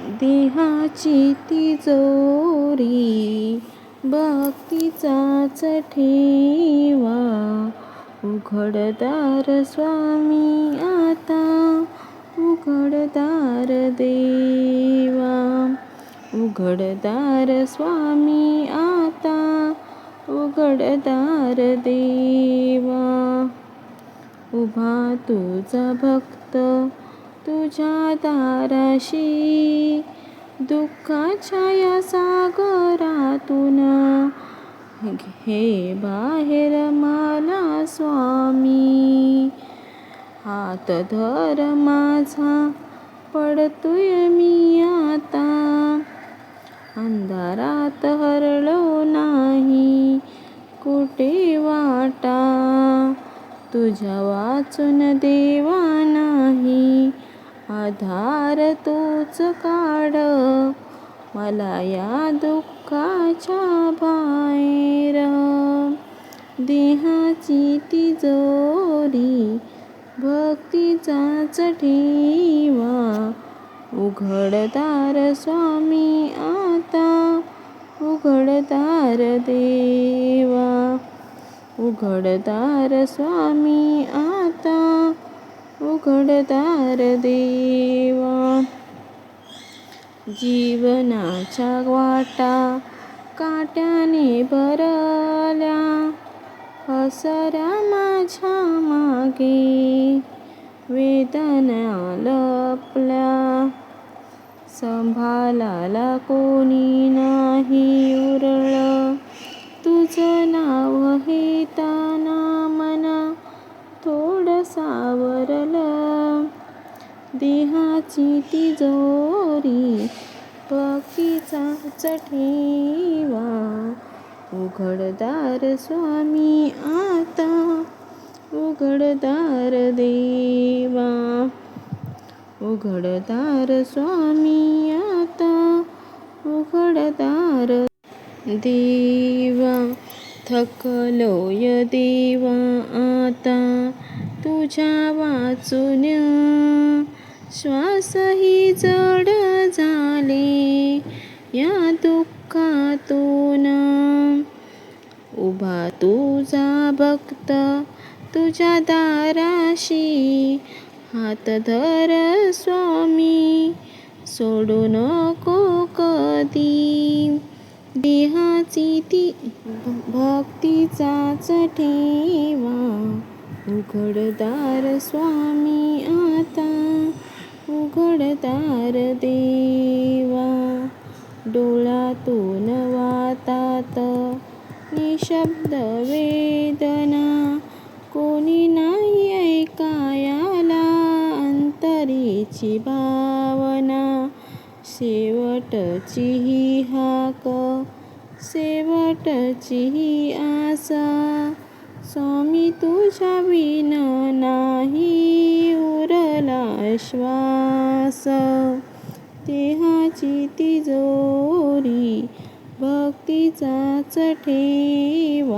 देहाची तिजोरी भक्तीचाच ठेवा. उघडदार स्वामी आता, उघडदार देवा. उघडदार स्वामी आता, उघडदार देवा. उभा तुझा भक्त तुझ्या दाराशी, दुःखाच्या या सागरातून घे बाहेर मला स्वामी. हात धर माझा पडतोय मी आता, अंधारात हरलो नाही कुठे वाटा. तुझ्या वाचून देवा नाही, आधार तूच काढ मला या दुःखाच्या बाहेर. देहाची तिजोरी भक्तीचाच ठेवा. उघडदार स्वामी आता, उघडदार देवा. उघडदार स्वामी आता, उघडदार देवा. जीवनाच्या वाटा काट्याने भरल्या, हसऱ्या माझ्या मागे वेदना लपल्या. संभाळायला कोणी नाही उरलं, तुझं नाव घेताना मना थोडं सावरलं. देहाची तिजोरी भक्तीचाच ठेवा. उघडदार स्वामी आता, उघडदार देवा. उघडदार स्वामी आता, उघडदार देवा. थकलोय देवा आता तुझ्या वाचून, श्वासही जड झाले या दुःखातून. उभा तुझा भक्त तुझ्या दाराशी, हात धर स्वामी सोडू नको कधी. देहाची ती भक्तीचाच ठेवा. उघडदार स्वामी आता, उघडदार देवा. डोळ्यातून वाहतात निशब्द वेदना, कोणी नाही ऐकायला अंतरीची भावना. शेवटची ही हाक, शेवटची ही आशा, स्वामी तुझ्या विन नाही उरला श्वास. देहाची तिजोरी भक्तीचाच ठेवा.